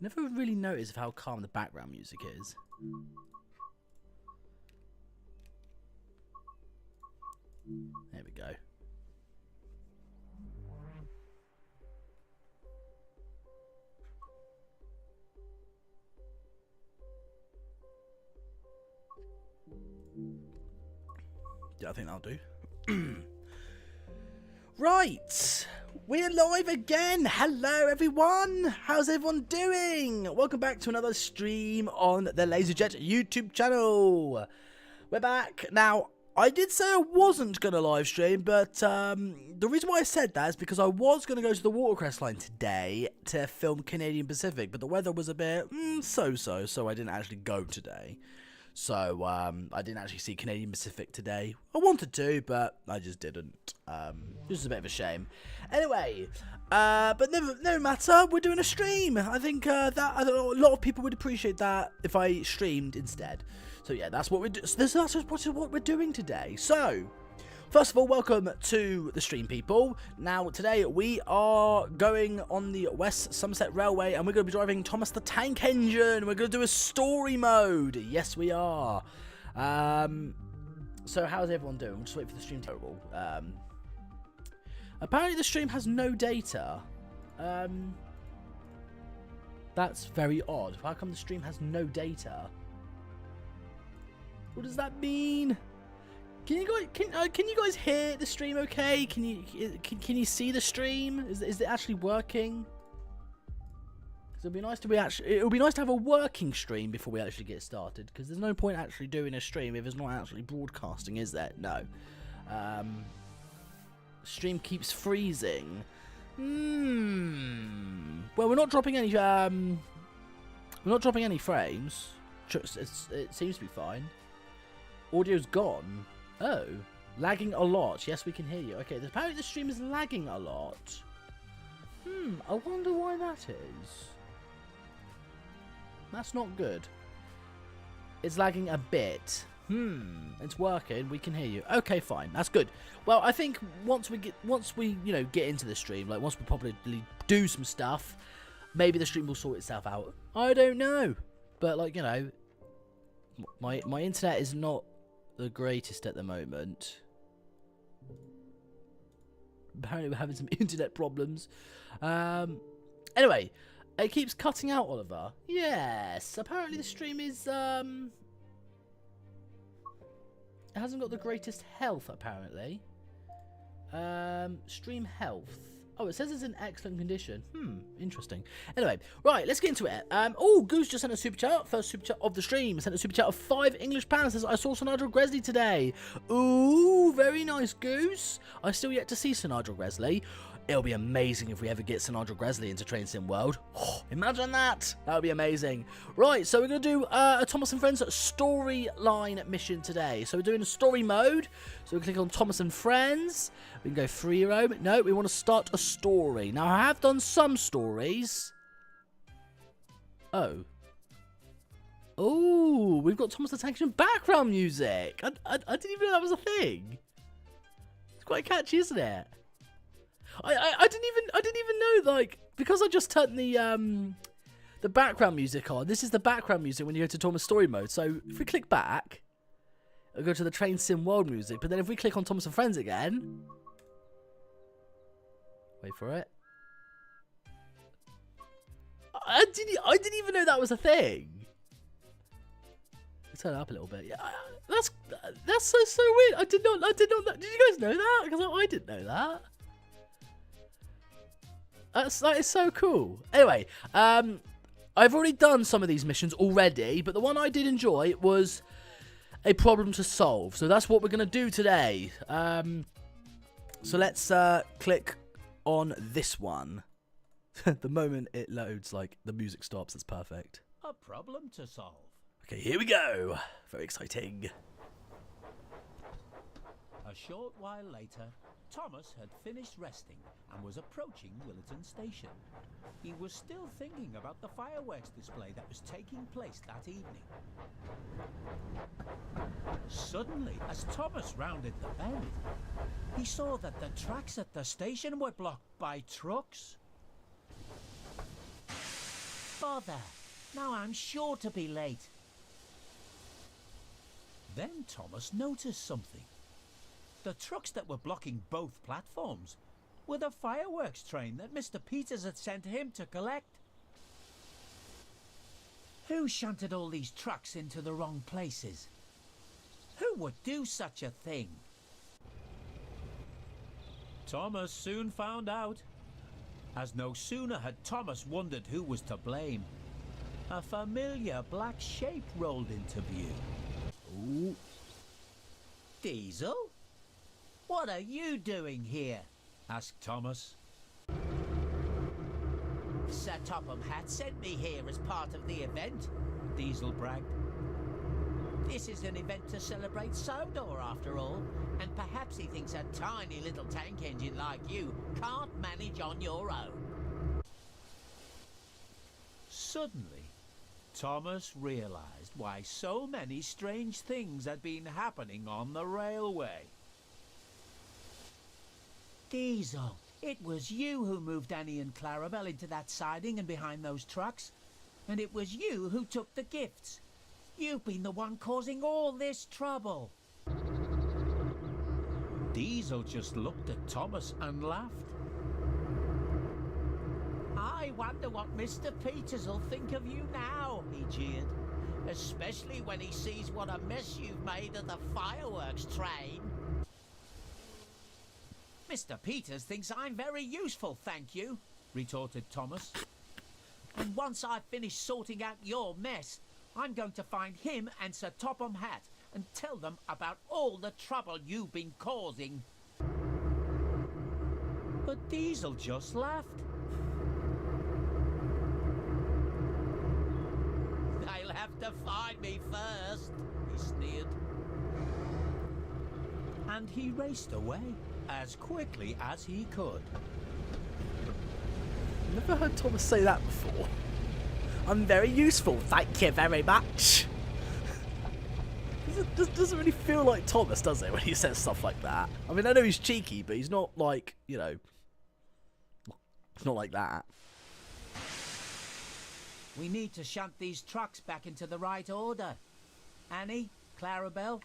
Never really noticed how calm the background music is. There we go. Yeah, I think that'll do. Right, we're live again. Hello everyone, how's everyone doing? Welcome back to another stream on the LaZeR YouTube channel. We're back. Now, I did say I wasn't going to live stream, but the reason why I said that is because I was going to go to the Watercress line today to film Canadian Pacific, but the weather was a bit so I didn't actually go today. So, I didn't actually see Canadian Pacific today. I wanted to, but I just didn't. This is a bit of a shame. Anyway, but no matter, we're doing a stream. I think that a lot of people would appreciate that if I streamed instead. So yeah, that's what what we're doing today. So, first of all, welcome to the stream, people. Now, today we are going on the West Somerset Railway, and we're going to be driving Thomas the Tank Engine. We're going to do a story mode. Yes, we are. So, how's everyone doing? I'm just waiting for the stream. Terrible. Apparently, the stream has no data. That's very odd. How come the stream has no data? What does that mean? Can you guys hear the stream okay? Can you see the stream? Is it actually working? Because it'll be nice to have a working stream before we actually get started. Because there's no point actually doing a stream if it's not actually broadcasting, is there? No. Stream keeps freezing. Well, we're not dropping any. We're not dropping any frames. It seems to be fine. Audio's gone. Oh, lagging a lot. Yes, we can hear you. Okay, apparently the stream is lagging a lot. I wonder why that is. That's not good. It's lagging a bit. It's working. We can hear you. Okay, fine. That's good. Well, I think once we get into the stream, like once we probably do some stuff, maybe the stream will sort itself out. I don't know, but like my internet is not the greatest at the moment. Apparently we're having some internet problems. Anyway, it keeps cutting out, Oliver. Yes, apparently the stream is it hasn't got the greatest health, apparently. Stream health. Oh, it says it's in excellent condition. Interesting. Anyway, right, let's get into it. Oh, Goose just sent a super chat. First super chat of the stream. Sent a super chat of £5 English. Says, I saw Sinadra Gresley today. Ooh, very nice, Goose. I still yet to see Sinadra Gresley. It'll be amazing if we ever get Sinadra Gresley into Train Sim World. Oh, imagine that. That would be amazing. Right, so we're going to do a Thomas and Friends storyline mission today. So we're doing a story mode. So we click on Thomas and Friends. We can go free roam. No, we want to start a story. Now, I have done some stories. Oh. Oh, we've got Thomas the Tank Engine background music. I didn't even know that was a thing. It's quite catchy, isn't it? I didn't even know, like, because I just turned the background music on. This is the background music when you go to Thomas story mode. So if we click back, it'll go to the Train Sim World music. But then if we click on Thomas and Friends again, wait for it. I didn't even know that was a thing. Let's turn it up a little bit. Yeah, that's so weird. I did not. Did you guys know that? Because I didn't know that. That is so cool. Anyway, I've already done some of these missions already, but the one I did enjoy was a problem to solve. So that's what we're going to do today. So let's click on this one. The moment it loads, like, the music stops. It's perfect. A problem to solve. Okay, here we go. Very exciting. A short while later, Thomas had finished resting and was approaching Willerton Station. He was still thinking about the fireworks display that was taking place that evening. Suddenly, as Thomas rounded the bend, he saw that the tracks at the station were blocked by trucks. But bother. Now I'm sure to be late. Then Thomas noticed something. The trucks that were blocking both platforms were the fireworks train that Mr. Peters had sent him to collect. Who shunted all these trucks into the wrong places? Who would do such a thing? Thomas soon found out. As no sooner had Thomas wondered who was to blame, a familiar black shape rolled into view. Ooh. Diesel? What are you doing here? Asked Thomas. Sir Topham Hatt sent me here as part of the event, Diesel bragged. This is an event to celebrate Sodor after all, and perhaps he thinks a tiny little tank engine like you can't manage on your own. Suddenly, Thomas realized why so many strange things had been happening on the railway. Diesel, it was you who moved Annie and Clarabelle into that siding and behind those trucks. And it was you who took the gifts. You've been the one causing all this trouble. Diesel just looked at Thomas and laughed. I wonder what Mr. Peters will think of you now, he jeered. Especially when he sees what a mess you've made of the fireworks train. Mr. Peters thinks I'm very useful, thank you, retorted Thomas. And once I've finished sorting out your mess, I'm going to find him and Sir Topham Hatt and tell them about all the trouble you've been causing. But Diesel just laughed. They'll have to find me first, he sneered. And he raced away as quickly as he could. Never heard Thomas say that before. I'm very useful, thank you very much. Doesn't really feel like Thomas, does it, when he says stuff like that? I mean, I know he's cheeky, but he's not like, you know, it's not like that. We need to shunt these trucks back into the right order. Annie, Clarabelle,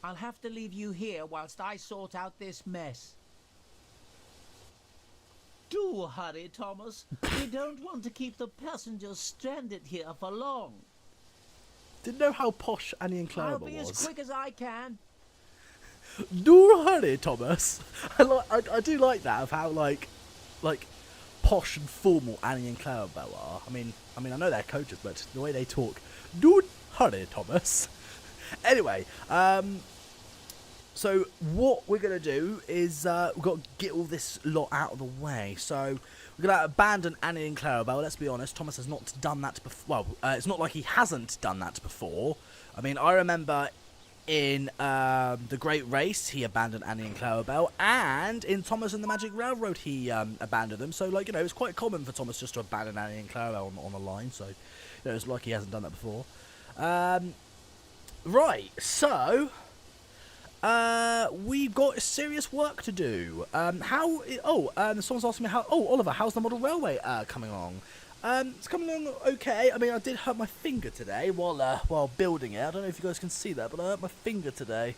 I'll have to leave you here whilst I sort out this mess. Do hurry, Thomas. We don't want to keep the passengers stranded here for long. Didn't know how posh Annie and Clarabelle was. I'll be as quick as I can. Do hurry, Thomas. I do like that, of how like posh and formal Annie and Clarabelle are. I mean I know they're coaches, but the way they talk. Do hurry, Thomas. Anyway, so what we're going to do is we've got to get all this lot out of the way. So we're going to abandon Annie and Clarabelle. Let's be honest, Thomas has not done that before. Well, it's not like he hasn't done that before. I mean, I remember in the Great Race, he abandoned Annie and Clarabelle. And in Thomas and the Magic Railroad, he abandoned them. So, like, you know, it's quite common for Thomas just to abandon Annie and Clarabelle on the line. So, you know, it's like he hasn't done that before. Right, so we've got serious work to do. Someone's asking me Oliver, how's the model railway coming along? It's coming along okay. I mean, I did hurt my finger today while building it. I don't know if you guys can see that, but I hurt my finger today.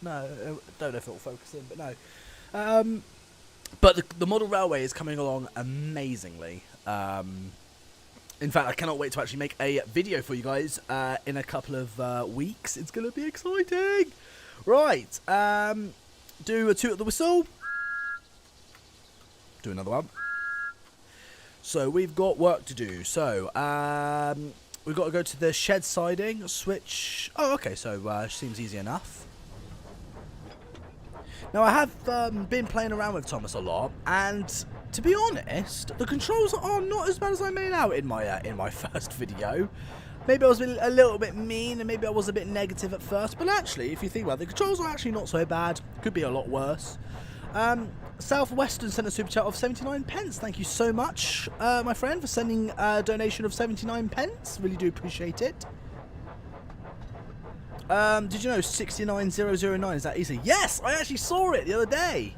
No, I don't know if it'll focus in, but no. But the model railway is coming along amazingly. In fact, I cannot wait to actually make a video for you guys in a couple of weeks. It's going to be exciting. Right. Do a toot at the whistle. Do another one. So we've got work to do. So we've got to go to the shed siding, switch. Oh, okay. So seems easy enough. Now I have been playing around with Thomas a lot, and to be honest, the controls are not as bad as I made out in my first video. Maybe I was a little bit mean, and maybe I was a bit negative at first, but actually, if you think about it, the controls are actually not so bad. Could be a lot worse. Southwestern sent a super chat of 79 pence. Thank you so much, my friend, for sending a donation of 79 pence. Really do appreciate it. Did you know 69009 is that easy? Yes, I actually saw it the other day.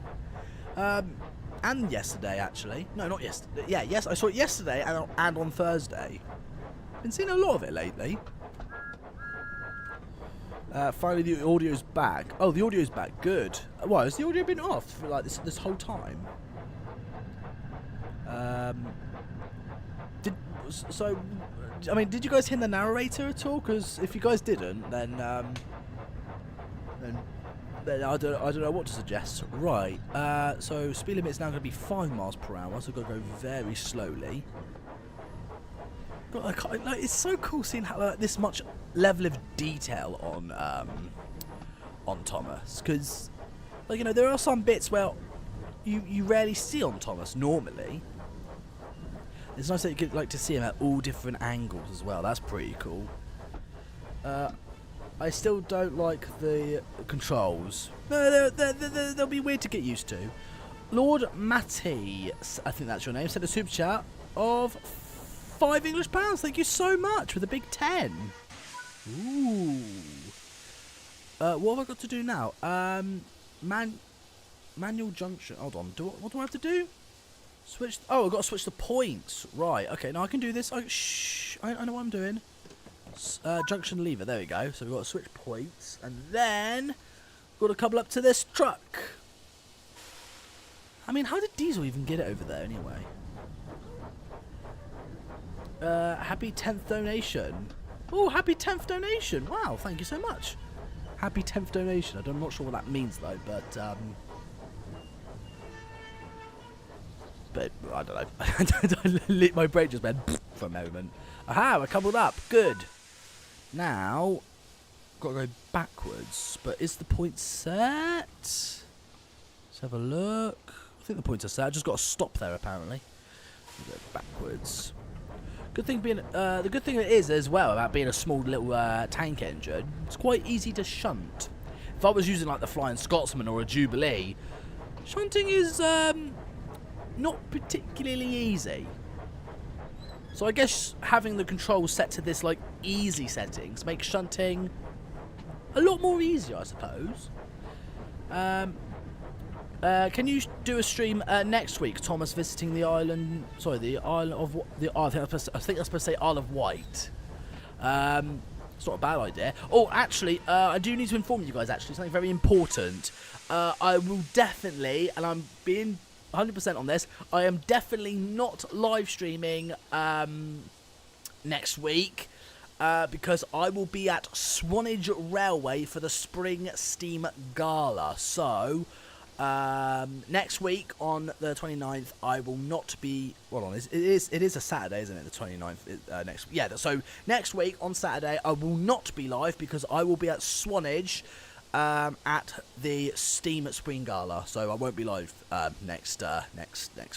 and yesterday, actually. No, not yesterday. Yeah, yes, I saw it yesterday and on Thursday. Been seeing a lot of it lately. Finally, the audio's back. Oh, the audio's back. Good. Why has the audio been off for like this whole time? I mean, did you guys hear the narrator at all? Because if you guys didn't, then I don't know what to suggest. Right. So speed limit is now going to be 5 miles per hour. So I've got to go very slowly. Like, it's so cool seeing how this much level of detail on Thomas, because like, you know, there are some bits where you rarely see on Thomas normally. It's nice that you get to see him at all different angles as well. That's pretty cool. I still don't like the controls. No, they'll be weird to get used to. Lord Matty, I think that's your name, sent a super chat of £5 English. Thank you so much with a big 10. Ooh. What have I got to do now? Manual junction. Hold on. What do I have to do? Switch. Oh, I've got to switch the points. Right. Okay. Now I can do this. I know what I'm doing. Junction lever. There we go. So we've got to switch points, and then we've got to couple up to this truck. I mean, how did Diesel even get it over there anyway? Happy 10th donation. Oh, happy 10th donation. Wow, thank you so much. Happy 10th donation. I'm not sure what that means though, but I don't know. My brain just went for a moment. Aha, we're coupled up. Good. Now, got to go backwards. But is the point set? Let's have a look. I think the points are set. I just got to stop there apparently. We'll go backwards. Good thing being the good thing it is as well about being a small little tank engine. It's quite easy to shunt. If I was using like the Flying Scotsman or a Jubilee, shunting is not particularly easy. So I guess having the controls set to this like easy settings makes shunting a lot more easier, I suppose. Can you do a stream next week? Thomas visiting the island. Sorry, the island of I think that's supposed to say Isle of Wight. It's not a bad idea. Oh, actually, I do need to inform you guys. Actually, something very important. I will definitely, and I'm being 100% on this. I am definitely not live streaming next week because I will be at Swanage Railway for the Spring Steam Gala. So. Next week on the 29th, I will not be. Hold on, it is a Saturday, isn't it? The 29th next. Yeah. So next week on Saturday, I will not be live because I will be at Swanage at the Steam Spring Gala. So I won't be live next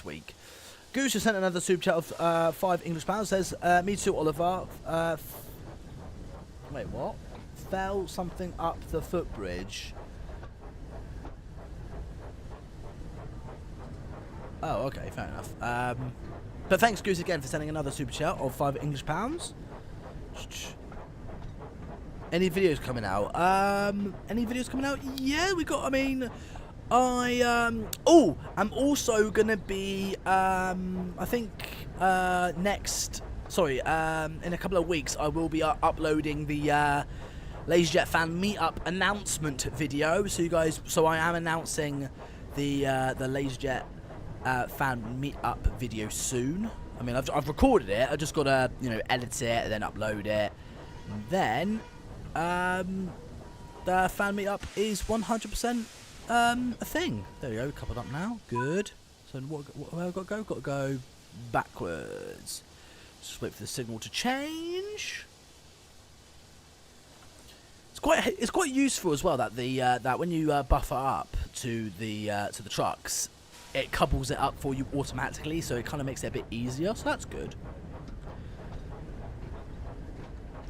week. Goose has sent another super chat of £5 English. Says, "Me too, Oliver. Wait, what? Fell something up the footbridge." Oh, okay, fair enough. But thanks, Goose, again for sending another super chat of £5 English. Any videos coming out? Any videos coming out? Yeah, we got. I mean, I'm also gonna be. I think next. Sorry. In a couple of weeks, I will be uploading the LaZeR fan meetup announcement video. So you guys. So I am announcing the LaZeR fan meetup video soon. I mean, I've recorded it. I just gotta edit it and then upload it. And then the fan meetup is 100% a thing. There we go. Coupled up now. Good. So what have I got to go? Got to go backwards. Just wait for the signal to change. It's quite useful as well that the that when you buffer up to the trucks, it couples it up for you automatically, so it kind of makes it a bit easier, so that's good.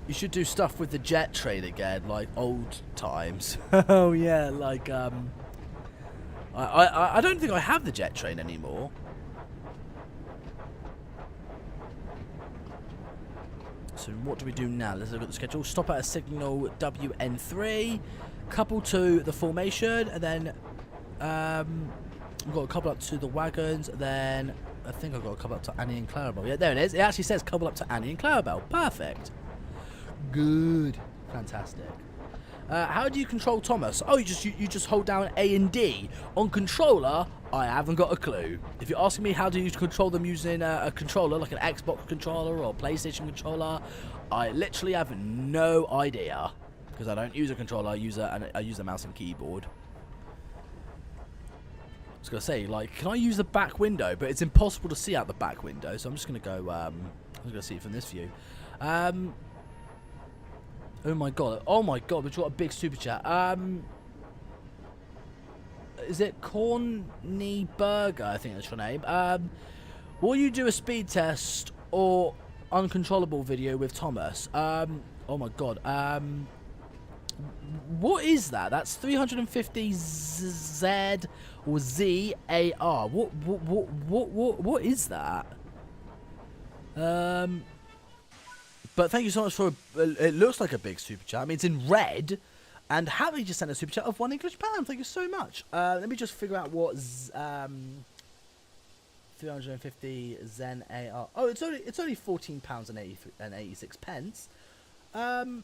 You should do stuff with the jet train again, like old times. Oh yeah, like I don't think I have the jet train anymore. So what do we do now? Let's look at the schedule. Stop at a signal WN3, couple to the formation, and then We've got a couple up to the wagons, then I think I've got a couple up to Annie and Clarabelle. Yeah, there it is. It actually says couple up to Annie and Clarabelle. Perfect. Good. Fantastic. How do you control Thomas? Oh, you just hold down A and D. On controller, I haven't got a clue. If you're asking me how do you control them using a controller, like an Xbox controller or a PlayStation controller, I literally have no idea. Because I don't use a controller, I use a mouse and keyboard. I was going to say, like, can I use the back window? But it's impossible to see out the back window, so I'm just going to go, I'm going to see it from this view. Oh my god, we've got a big super chat. Is it Corny Burger, I think that's your name. Will you do a speed test or uncontrollable video with Thomas? Oh my god, what is that? That's 350 Z or ZAR. What is that? But thank you so much for. It looks like a big super chat. I mean, it's in red. And Harry just sent a super chat of £1 English. Thank you so much. Let me just figure out what 350 Zen AR. Oh, it's only £14.86.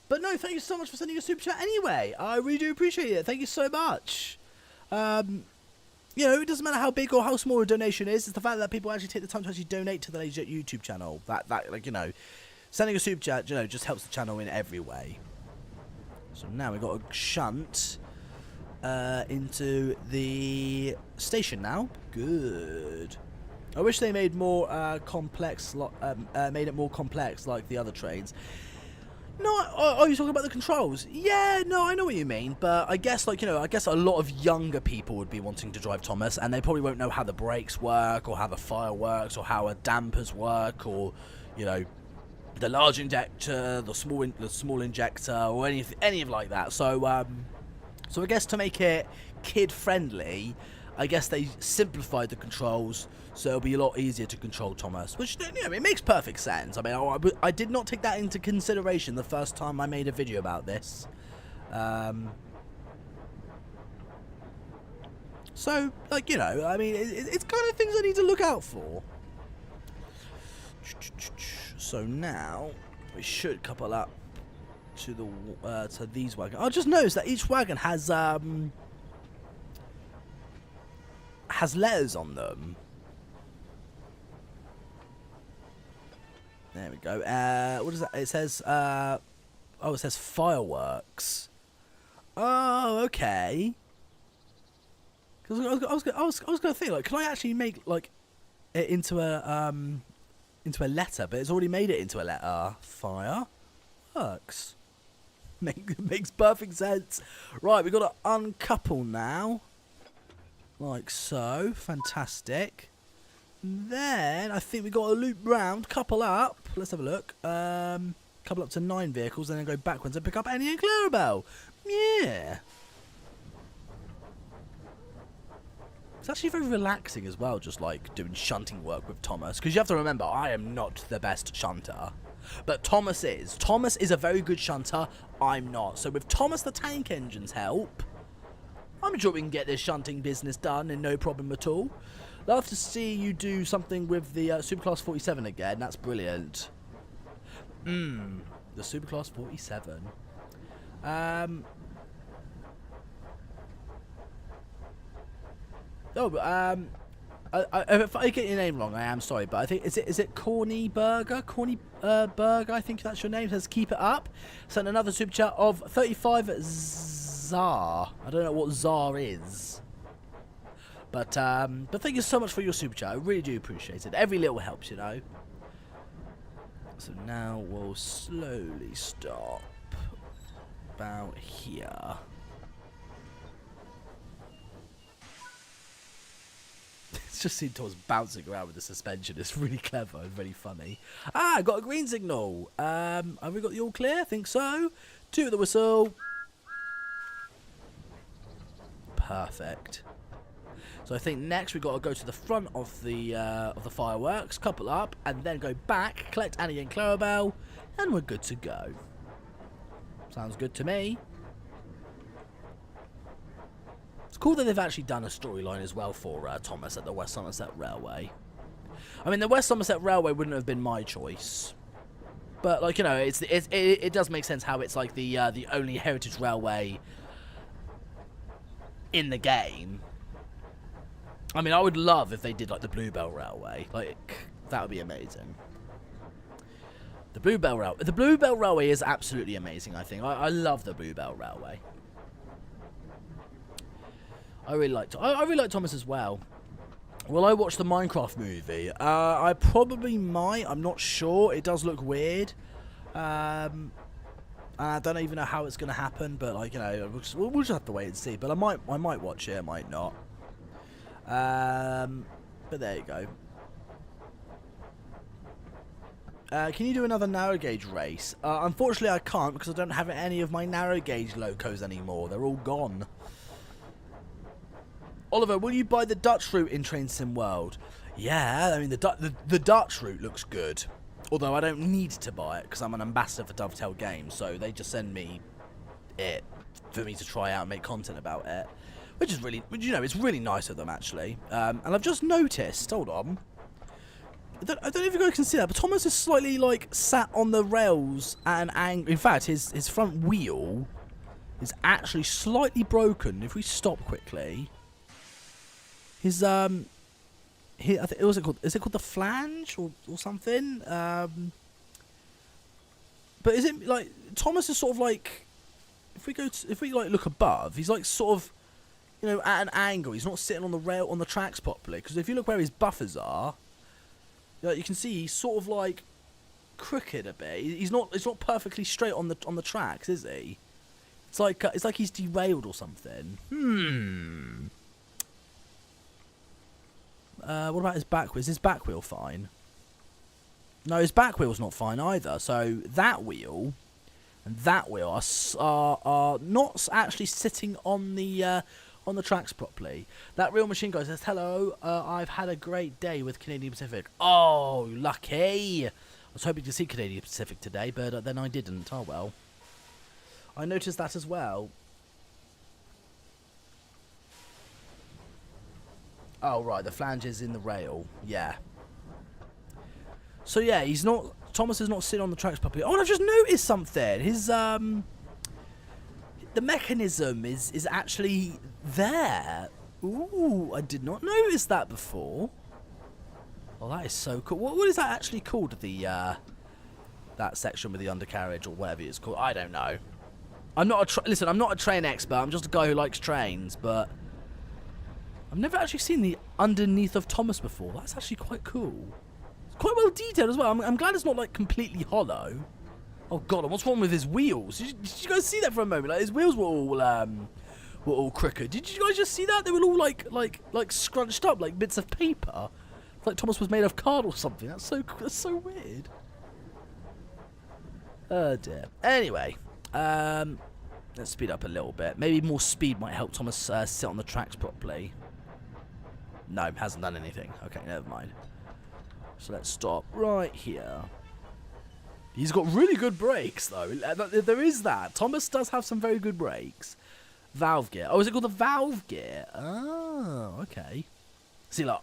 But no, thank you so much for sending a super chat anyway. I really do appreciate it. Thank you so much. You know, it doesn't matter how big or how small a donation is. It's the fact that people actually take the time to actually donate to the LaZeR YouTube channel. That like, you know, sending a super chat, you know, just helps the channel in every way. So now we've got a shunt into the station now. Good. I wish they made more complex, made it more complex like the other trains. No, are you talking about the controls? Yeah, no, I know what you mean, but I guess, like, you know, I guess a lot of younger people would be wanting to drive Thomas, and they probably won't know how the brakes work, or how the fire works, or how a dampers work, or, you know, the large injector, the small injector, or any of like that. So, so I guess to make it kid-friendly, I guess they simplified the controls, so it'll be a lot easier to control Thomas, which, you know, it makes perfect sense. I mean, I did not take that into consideration the first time I made a video about this. So, like, you know, I mean, it's kind of things I need to look out for. So now, we should couple up to the to these wagons. I just noticed that each wagon has letters on them. There we go. What is that? It says, oh, it says fireworks. Oh, okay. Because I was gonna think, like, can I actually make, like, it into a letter? But it's already made it into a letter. Fireworks. Makes perfect sense. Right, we've got to uncouple now. Like so. Fantastic. Then I think we got to loop round, couple up. Let's have a look. Couple up to 9 vehicles, and then go backwards and pick up Annie and Clarabelle. Yeah. It's actually very relaxing as well, just like doing shunting work with Thomas. Because you have to remember, I am not the best shunter. But Thomas is. Thomas is a very good shunter. I'm not. So with Thomas the Tank Engine's help, I'm sure we can get this shunting business done and no problem at all. Love to see you do something with the Superclass 47 again. That's brilliant. The Superclass 47. If I get your name wrong, I am sorry, but I think is it Corny Burger? Corny Burger, I think that's your name. It says keep it up. Sent another super chat of 35 ZAR. I don't know what ZAR is. But thank you so much for your super chat. I really do appreciate it. Every little helps, you know. So now we'll slowly stop about here. It's just seen Thomas bouncing around with the suspension. It's really clever and very funny. I got a green signal. Have we got the all clear? I think so. 2 at the whistle. Perfect. So I think next we've got to go to the front of the fireworks, couple up, and then go back, collect Annie and Clarabelle, and we're good to go. Sounds good to me. It's cool that they've actually done a storyline as well for Thomas at the West Somerset Railway. I mean, the West Somerset Railway wouldn't have been my choice, but like, you know, it does make sense how it's like the only heritage railway in the game. I mean, I would love if they did like the Bluebell Railway. Like, that would be amazing. The Bluebell Railway is absolutely amazing. I think I love the Bluebell Railway. I really like Thomas as well. Will I watch the Minecraft movie? I probably might. I'm not sure. It does look weird. I don't even know how it's going to happen, but like, you know, we'll just have to wait and see. But I might watch it. I might not. But there you go. Can you do another narrow gauge race? Unfortunately, I can't because I don't have any of my narrow gauge locos anymore. They're all gone. Oliver, will you buy the Dutch route in Train Sim World? Yeah, I mean, the Dutch route looks good. Although I don't need to buy it because I'm an ambassador for Dovetail Games, so they just send me it for me to try out and make content about it. Which is really, you know, it's really nice of them, actually. And I've just noticed, hold on. I don't know if you guys can see that, but Thomas is slightly, like, sat on the rails at an angle. In fact, his front wheel is actually slightly broken. If we stop quickly... His, I think, what's it called? Is it called the flange or something? But is it, like, Thomas is sort of like, if we like look above, he's like sort of, you know, at an angle. He's not sitting on the rail, on the tracks properly. Because if you look where his buffers are, you can see he's sort of like crooked a bit. It's not perfectly straight on the tracks, is he? It's like he's derailed or something. What about his back wheel? Is his back wheel fine? No, his back wheel's not fine either. So that wheel and that wheel are not actually sitting on the tracks properly. That real machine guy says, "Hello, I've had a great day with Canadian Pacific." Oh, lucky! I was hoping to see Canadian Pacific today, but then I didn't. Oh well. I noticed that as well. Oh, right, the flange is in the rail. Yeah. So, yeah, Thomas is not sitting on the tracks properly. Oh, and I've just noticed something. His, the mechanism is actually there. Ooh, I did not notice that before. Oh, that is so cool. What is that actually called, that section with the undercarriage or whatever it's called? I don't know. I'm not a train expert. I'm just a guy who likes trains, but... I've never actually seen the underneath of Thomas before. That's actually quite cool. It's quite well detailed as well. I'm glad it's not like completely hollow. Oh god, and what's wrong with his wheels? Did you guys see that for a moment? Like his wheels were all crooked. Did you guys just see that? They were all like scrunched up like bits of paper. It's like Thomas was made of card or something. That's so weird. Oh dear. Anyway, let's speed up a little bit. Maybe more speed might help Thomas sit on the tracks properly. No, hasn't done anything. Okay, never mind. So let's stop right here. He's got really good brakes, though. There is that. Thomas does have some very good brakes. Valve gear. Oh, is it called the valve gear? Oh, okay. See, like,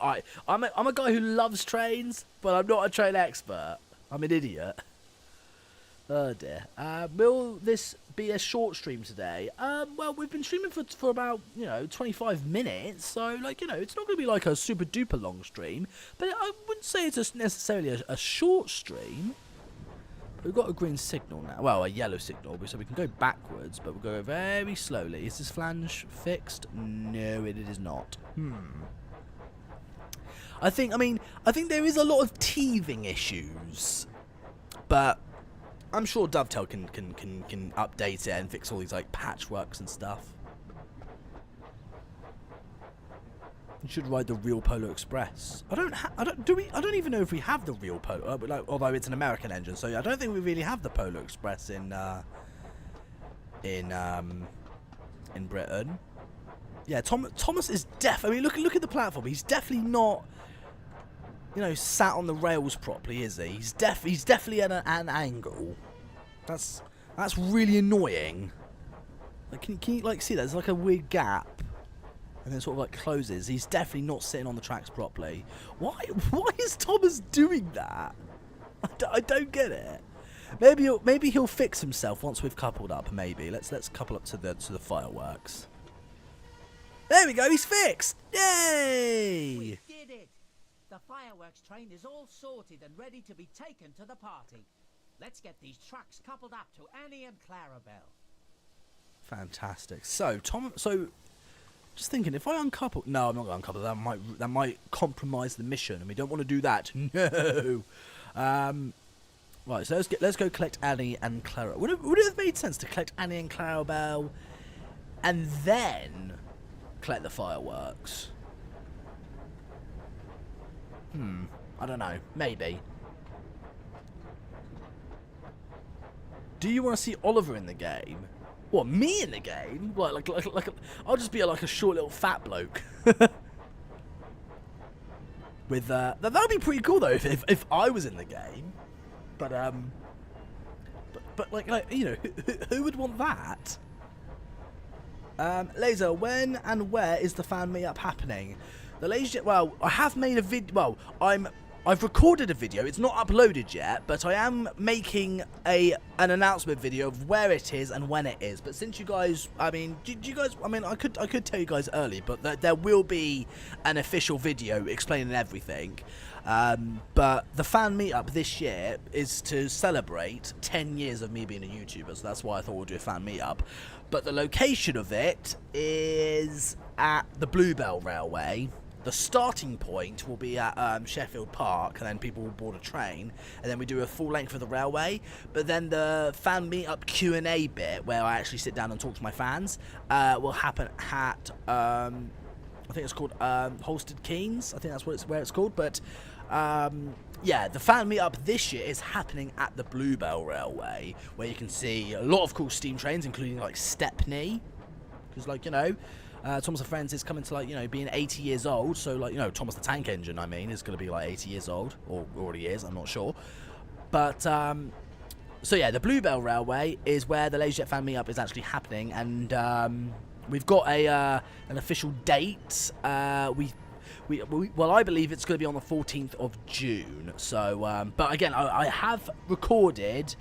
I'm a guy who loves trains, but I'm not a train expert. I'm an idiot. Oh dear. Will this be a short stream today? Well, we've been streaming for about, 25 minutes, so, like, it's not going to be like a super duper long stream, but I wouldn't say it's necessarily a short stream. But we've got a green signal now. Well, a yellow signal, so we can go backwards, but we'll go very slowly. Is this flange fixed? No, it is not. I think there is a lot of teething issues, but I'm sure Dovetail can update it and fix all these like patchworks and stuff. You should ride the real Polo Express. I don't even know if we have the real Polo, although it's an American engine, so I don't think we really have the Polo Express in Britain. Yeah, Thomas is I mean, look at the platform. He's definitely not, sat on the rails properly, is he? He's definitely at an angle. That's really annoying. Like, can you like see that? There's like a weird gap. and then sort of like closes. He's definitely not sitting on the tracks properly. Why is Thomas doing that? I don't get it. Maybe he'll fix himself once we've coupled up. Maybe let's couple up to the fireworks. There we go. He's fixed. Yay! We did it. The fireworks train is all sorted and ready to be taken to the party. Let's get these trucks coupled up to Annie and Clarabelle. Fantastic. So just thinking, if I uncouple, no, I'm not going to uncouple. That might compromise the mission, and we don't want to do that. No. Right. So let's go collect Annie and Clara. Would it have made sense to collect Annie and Clarabelle, and then collect the fireworks? I don't know. Maybe. Do you want to see Oliver in the game? What, me in the game? Like I'll just be like a short little fat bloke. With that would be pretty cool though if I was in the game. But like you know, who would want that? LaZeR, when and where is the fan meetup happening? The LaZeR, well, I have made a video. Well, I've recorded a video. It's not uploaded yet, but I am making an announcement video of where it is and when it is. But since you guys, I mean, do you guys? I mean, I could tell you guys early, but there will be an official video explaining everything. But the fan meetup this year is to celebrate 10 years of me being a YouTuber, so that's why I thought we'd do a fan meetup. But the location of it is at the Bluebell Railway. The starting point will be at Sheffield Park, and then people will board a train, and then we do a full length of the railway. But then the fan meetup Q&A bit, where I actually sit down and talk to my fans, will happen at I think it's called Holstead Keynes. I think that's where it's called. But yeah, the fan meetup this year is happening at the Bluebell Railway, where you can see a lot of cool steam trains, including like Stepney, because like, you know, Thomas and Friends is coming to, like, you know, being 80 years old. So, like, you know, Thomas the Tank Engine, I mean, is going to be like 80 years old, or already is, I'm not sure. But so yeah, the Bluebell Railway is where the LaZeR fan meetup is actually happening, and we've got an official date. Well, I believe it's going to be on the 14th of June. So, but again, I have recorded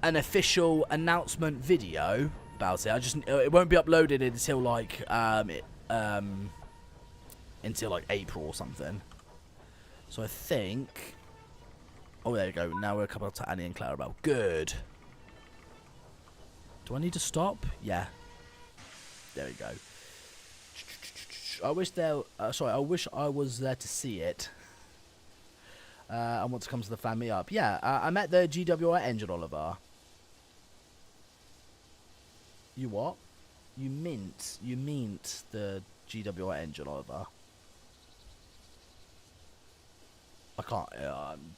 an official announcement video about it. It won't be uploaded until like April or something. So I think. Oh, there you go. Now we're coming up to Annie and Clarabelle. Good. Do I need to stop? Yeah. There we go. I wish I wish I was there to see it. I want to come to the fan meetup. Yeah, I met the GWI engine, Oliver. You what? You mint the GWI engine, Oliver. I can't.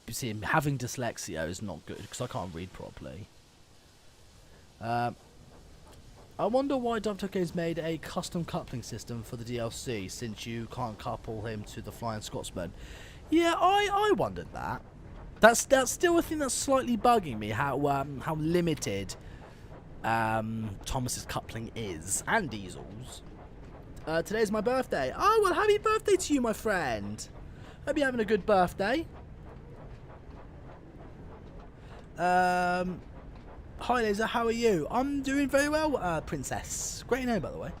See, having dyslexia is not good because I can't read properly. I wonder why Games made a custom coupling system for the DLC, since you can't couple him to the Flying Scotsman. Yeah, I wondered that. That's still a thing that's slightly bugging me, how limited Thomas's coupling is, and Diesel's. Today's my birthday. Oh, well, happy birthday to you, my friend. Hope you're having a good birthday. Hi, LaZeR, how are you? I'm doing very well, Princess. Great name, by the way.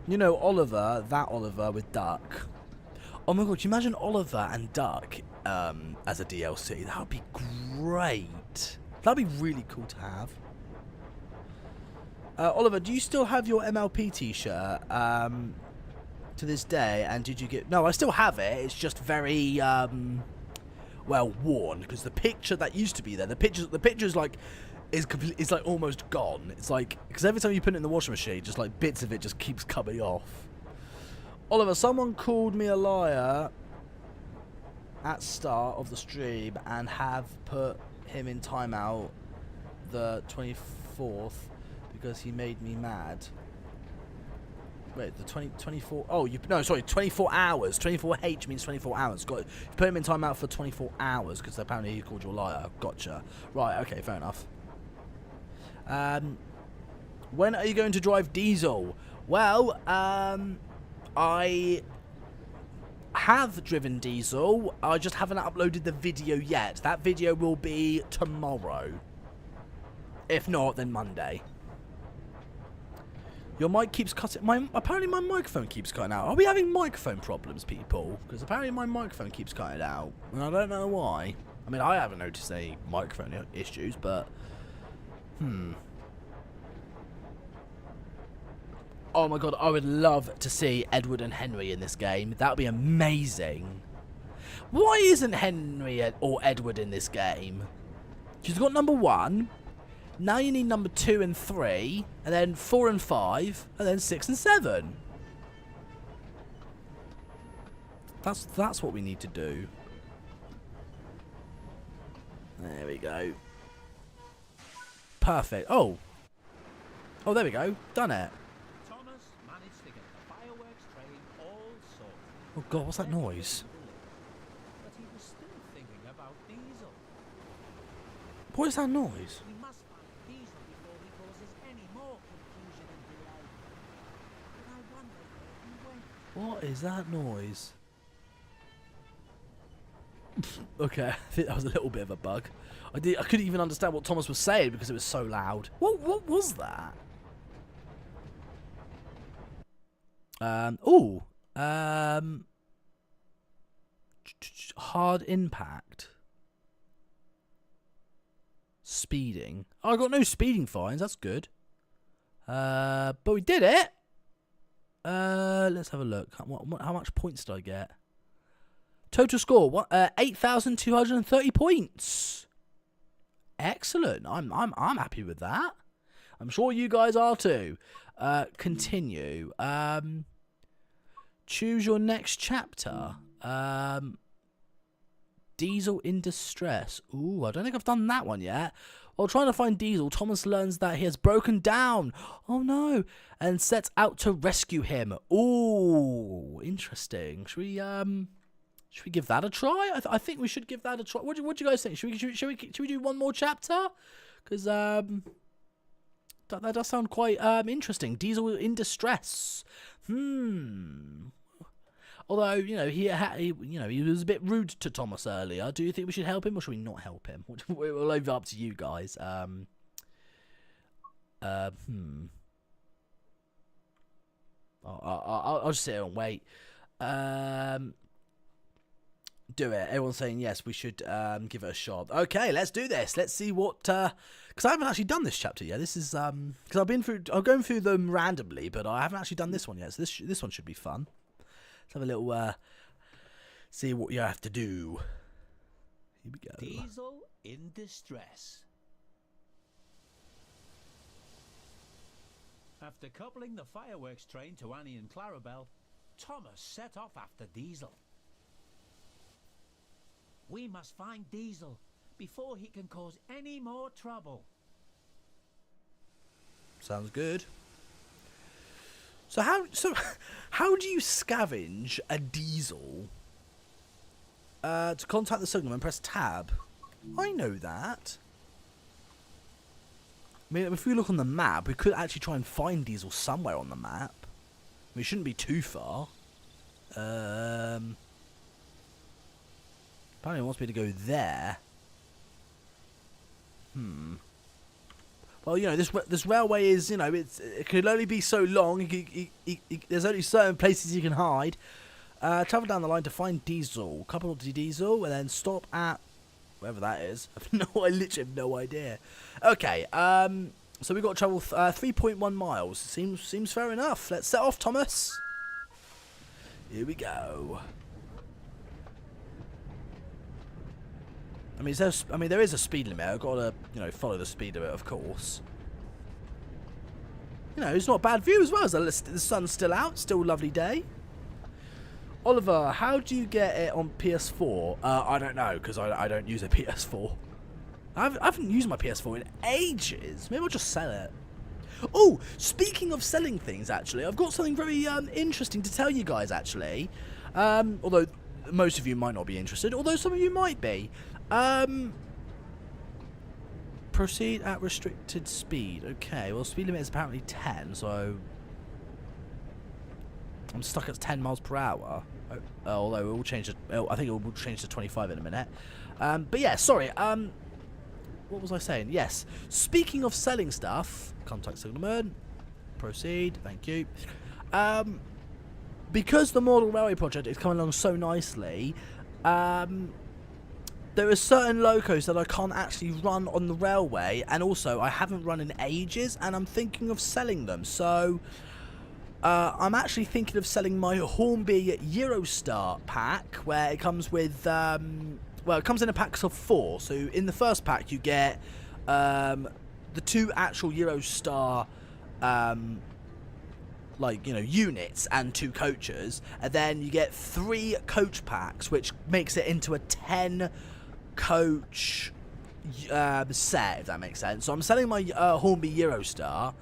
You know, Oliver, that Oliver with Duck. Oh my god, can you imagine Oliver and Duck as a DLC? That would be great. That would be really cool to have. Oliver, do you still have your MLP t-shirt to this day? And did you get... No, I still have it. It's just very... well, worn, because the picture that used to be there, the picture's like is like almost gone. It's like, because every time you put it in the washing machine, just like bits of it just keeps coming off. Oliver, someone called me a liar at start of the stream and have put him in timeout the 24th because he made me mad. Wait, the 24... Oh, no, sorry, 24 hours. 24H means 24 hours. You put him in timeout for 24 hours because apparently he called you a liar. Gotcha. Right, okay, fair enough. When are you going to drive Diesel? Well, I have driven Diesel. I just haven't uploaded the video yet. That video will be tomorrow. If not, then Monday. Your mic keeps cutting. Apparently my microphone keeps cutting out. Are we having microphone problems, people? Because apparently my microphone keeps cutting out. And I don't know why. I mean, I haven't noticed any microphone issues, but... Oh my god, I would love to see Edward and Henry in this game. That would be amazing. Why isn't Henry or Edward in this game? She's got number 1. Now you need number 2 and 3. And then 4 and 5. And then 6 and 7. That's what we need to do. There we go. Perfect. Oh, there we go. Done it. Oh god, what's that noise? But he was still thinking about Diesel. What is that noise? We must find Diesel before he causes any more confusion and delay. But I wonder where he went. What is that noise? Okay, I think that was a little bit of a bug. I couldn't even understand what Thomas was saying because it was so loud. What was that? Hard impact. Speeding. Oh, I got no speeding fines. That's good. But we did it. Let's have a look. How much points did I get? Total score 8,230 points. Excellent. I'm happy with that. I'm sure you guys are too. Continue. Choose your next chapter. Diesel in distress. Ooh, I don't think I've done that one yet. While trying to find Diesel, Thomas learns that he has broken down. Oh no. And sets out to rescue him. Ooh, interesting. Should we give that a try? I think we should give that a try. What do you guys think? Should we do one more chapter? Because that does sound quite interesting. Diesel in distress. Although, you know, he was a bit rude to Thomas earlier. Do you think we should help him or should we not help him? We'll leave it up to you guys. I'll just sit here and wait. Do it. Everyone's saying yes, we should give it a shot. Okay, let's do this. Let's see what... Because I haven't actually done this chapter yet. This is... Because I'm going through them randomly, but I haven't actually done this one yet. So this one should be fun. Let's have a little... see what you have to do. Here we go. Diesel in distress. After coupling the fireworks train to Annie and Clarabelle, Thomas set off after Diesel. We must find Diesel before he can cause any more trouble. Sounds good. So how do you scavenge a Diesel? To contact the signal and press tab. I know that. I mean, if we look on the map, we could actually try and find Diesel somewhere on the map. We shouldn't be too far. Apparently it wants me to go there. Well, you know, this railway is, you know, it can only be so long. There's only certain places you can hide. Travel down the line to find Diesel. Couple to Diesel, and then stop at wherever that is. I literally have no idea. Okay, so we've got to travel 3.1 miles. Seems fair enough. Let's set off, Thomas. Here we go. I mean, there is a speed limit. I've got to, you know, follow the speed of it, of course. You know, it's not a bad view as well. The sun's still out. Still a lovely day. Oliver, how do you get it on PS4? I don't know, because I don't use a PS4. I haven't used my PS4 in ages. Maybe I'll just sell it. Oh, speaking of selling things, actually, I've got something very interesting to tell you guys, actually. Although most of you might not be interested, although some of you might be. Proceed at restricted speed. Okay, well, speed limit is apparently 10, so I'm stuck at 10 miles per hour. Although it will change to, I think it will change to 25 in a minute. But yeah, sorry. What was I saying? Yes. Speaking of selling stuff, contact signalman. Proceed. Thank you. Because the model railway project is coming along so nicely, there are certain locos that I can't actually run on the railway, and also I haven't run in ages, and I'm thinking of selling them. So I'm actually thinking of selling my Hornby Eurostar pack, where it comes with, well, it comes in a pack of 4. So in the first pack you get the 2 actual Eurostar like, you know, units and 2 coaches, and then you get 3 coach packs, which makes it into a 10 coach set, if that makes sense. So I'm selling my Hornby Eurostar,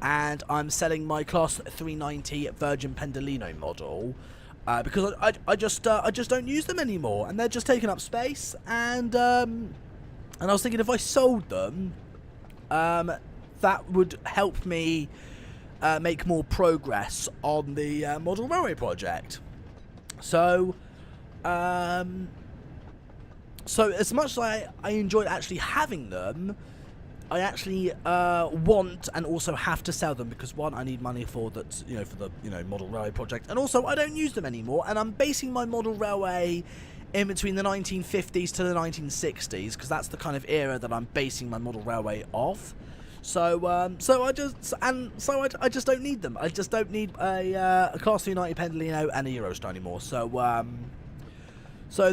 and I'm selling my Class 390 Virgin Pendolino model, because I just don't use them anymore, and they're just taking up space. And I was thinking if I sold them, that would help me make more progress on the model railway project. So so as much as I enjoyed actually having them, I actually want and also have to sell them, because one, I need money for that, you know, for the, you know, model railway project, and also I don't use them anymore, and I'm basing my model railway in between the 1950s to the 1960s, because that's the kind of era that I'm basing my model railway off. So I just don't need them. I just don't need a Class 390 Pendolino and a Eurostar anymore. So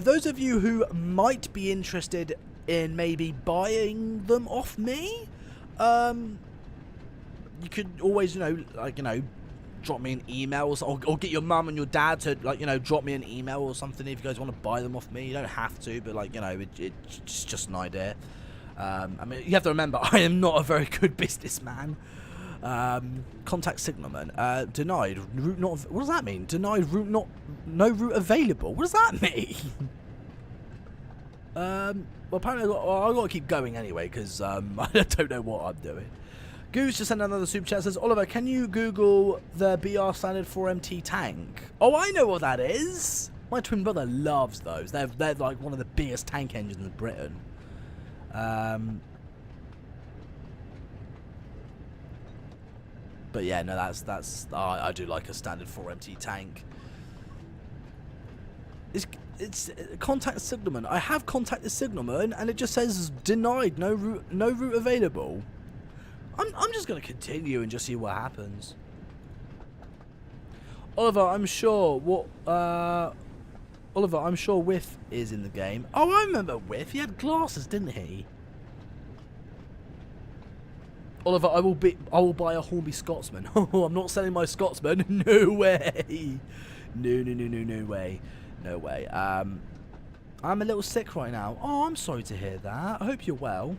those of you who might be interested in maybe buying them off me, you could always, you know, like, you know, drop me an email, or get your mum and your dad to, like, you know, drop me an email or something if you guys want to buy them off me. You don't have to, but, like, you know, it's just an idea. I mean, you have to remember, I am not a very good businessman. Contact signalman. Denied. Route not. What does that mean? Denied route not. No route available. What does that mean? Well, apparently I've got to keep going anyway, because I don't know what I'm doing. Goose just sent another super chat. Says, Oliver, can you Google the BR Standard 4MT tank? Oh, I know what that is. My twin brother loves those. They're like one of the biggest tank engines in Britain. But yeah, no, that's I do like a standard 4MT tank. It's contact signalman. I have contacted signalman, and it just says denied, no route available. I'm just gonna continue and just see what happens. Oliver, I'm sure Whiff is in the game. Oh, I remember Whiff. He had glasses, didn't he? Oliver, I will buy a Hornby Scotsman. Oh, I'm not selling my Scotsman. No way. No way. No way. I'm a little sick right now. Oh, I'm sorry to hear that. I hope you're well.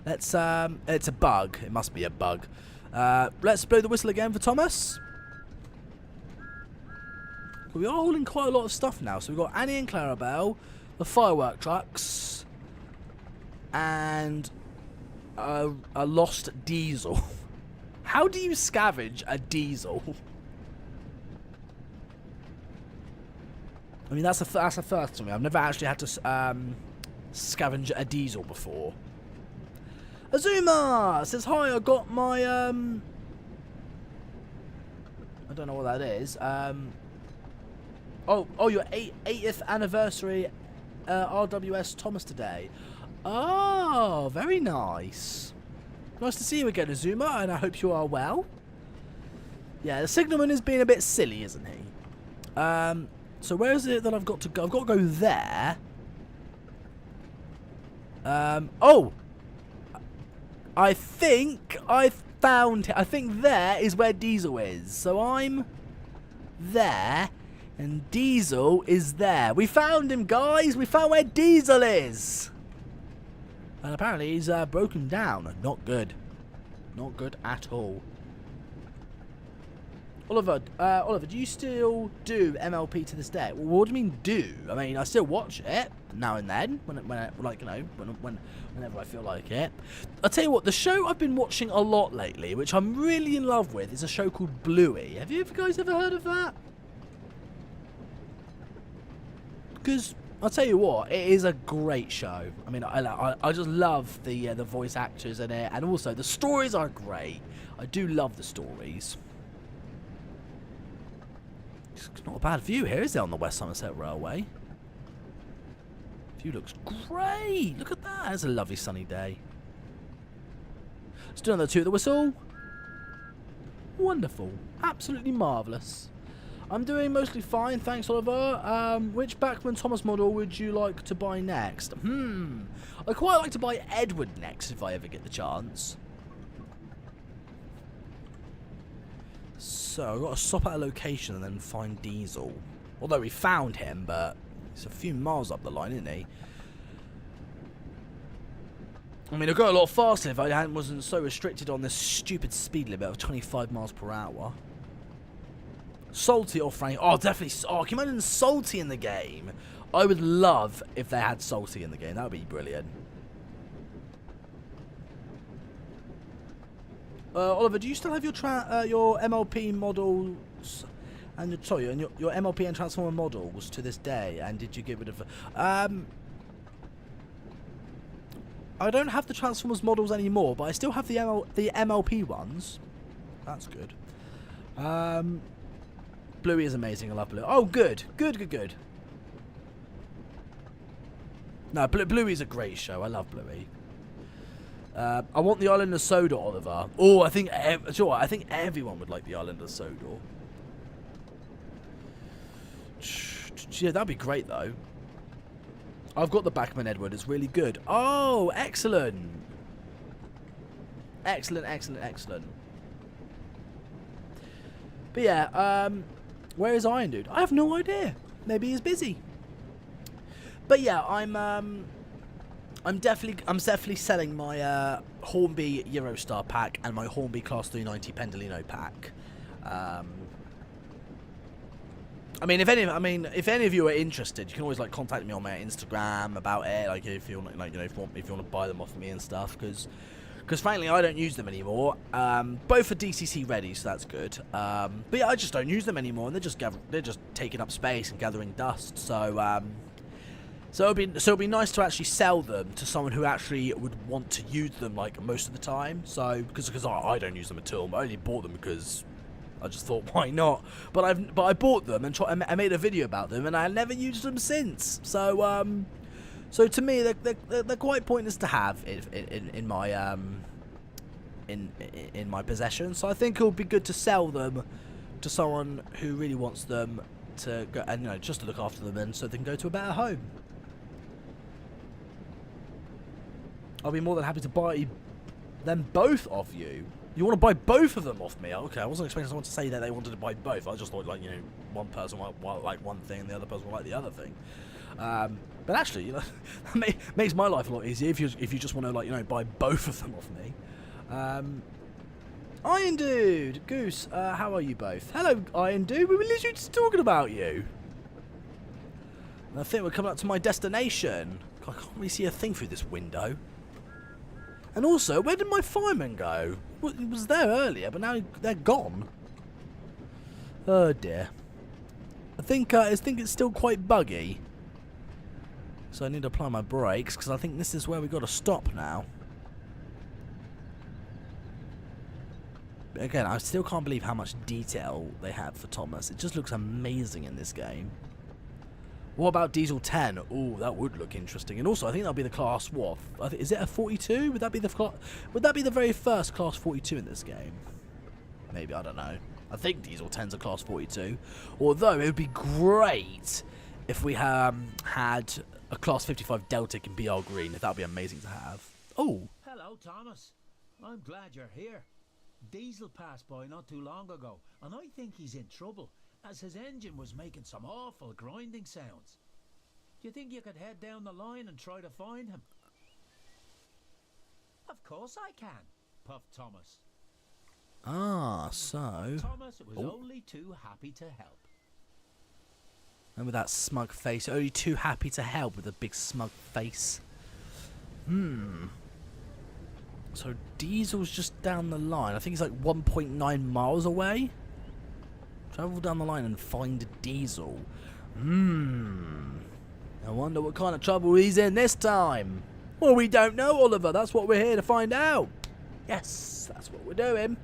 Let's it's a bug. It must be a bug. Let's blow the whistle again for Thomas. We are holding quite a lot of stuff now. So we've got Annie and Clarabelle, the firework trucks, and a lost diesel. How do you scavenge a diesel? I mean, that's a first for me. I've never actually had to scavenge a diesel before. Azuma says, hi, I got my, I don't know what that is. Oh, your 80th anniversary RWS Thomas today. Oh, very nice. Nice to see you again, Azuma, and I hope you are well. Yeah, the signalman is being a bit silly, isn't he? So where is it that I've got to go? I've got to go there. Oh! I think I found it. I think there is where Diesel is. So I'm there, and Diesel is there. We found him, guys. We found where Diesel is. And apparently he's broken down. Not good. Not good at all. Oliver, do you still do MLP to this day? Well, what do you mean do? I mean, I still watch it now and then, whenever I feel like it. I'll tell you what, the show I've been watching a lot lately, which I'm really in love with, is a show called Bluey. Have you guys ever heard of that? Because I'll tell you what, it is a great show. I mean, I just love the voice actors in it, and also the stories are great. I do love the stories. It's not a bad view here, is it, on the West Somerset Railway? View looks great. Look at that. It's a lovely sunny day. Let's do another 2 at the whistle. Wonderful. Absolutely marvellous. I'm doing mostly fine, thanks, Oliver. Which Bachmann Thomas model would you like to buy next? I'd quite like to buy Edward next if I ever get the chance. So, I've got to stop at a location and then find Diesel. Although we found him, but he's a few miles up the line, isn't he? I mean, I'd go a lot faster if I wasn't so restricted on this stupid speed limit of 25 miles per hour. Salty or Frank? Oh, definitely. Oh, can you imagine Salty in the game? I would love if they had Salty in the game. That would be brilliant. Oliver, do you still have your MLP models and your MLP and Transformer models to this day? And did you get rid of? I don't have the Transformers models anymore, but I still have the MLP ones. That's good. Bluey is amazing. I love Bluey. Oh, good. No, Bluey's a great show. I love Bluey. I want the Island of Sodor, Oliver. Oh, I think everyone would like the Island of Sodor. Yeah, that'd be great though. I've got the Bachmann Edward. It's really good. Oh, excellent. Excellent. But yeah, where is Iron Dude? I have no idea. Maybe he's busy. But yeah, I'm definitely selling my Hornby Eurostar pack and my Hornby Class 390 Pendolino pack. I mean, if any of you are interested, you can always contact me on my Instagram about it. Like if you want, if you want to buy them off me and stuff, because frankly I don't use them anymore. Both are DCC ready, so that's good. But yeah, I just don't use them anymore, and they're just taking up space and gathering dust. So it'll be nice to actually sell them to someone who actually would want to use them most of the time. So because I don't use them at all. I only bought them because I just thought, why not? But I bought them and I made a video about them, and I never used them since. So so to me they're quite pointless to have in my possession. So I think it would be good to sell them to someone who really wants them to go, and just to look after them, and so they can go to a better home. I'll be more than happy to buy them both off you. You want to buy both of them off me? Okay, I wasn't expecting someone to say that they wanted to buy both. I just thought, one person might like one thing and the other person might like the other thing. But actually, that makes my life a lot easier if you just want to buy both of them off me. Iron Dude, Goose, how are you both? Hello, Iron Dude. We were literally just talking about you. And I think we're coming up to my destination. I can't really see a thing through this window. And also, where did my fireman go? Well, he was there earlier, but now they're gone. Oh dear. I think it's still quite buggy. So I need to apply my brakes, because I think this is where we got to stop now. But again, I still can't believe how much detail they have for Thomas. It just looks amazing in this game. What about Diesel 10? Oh, that would look interesting. And also, I think that'll be the class, what? Is it a 42? Would that be the very first class 42 in this game? Maybe, I don't know. I think Diesel 10's a class 42. Although, it would be great if we had a class 55 Deltic in BR Green. If that would be amazing to have. Oh. Hello, Thomas. I'm glad you're here. Diesel passed by not too long ago, and I think he's in trouble, as his engine was making some awful grinding sounds. Do you think you could head down the line and try to find him? Of course I can, puffed Thomas. Ah, so... Thomas was only too happy to help. And with that smug face, only too happy to help with a big smug face. So Diesel's just down the line. I think he's like 1.9 miles away. Travel down the line and find Diesel. I wonder what kind of trouble he's in this time. Well, we don't know, Oliver. That's what we're here to find out. Yes, that's what we're doing.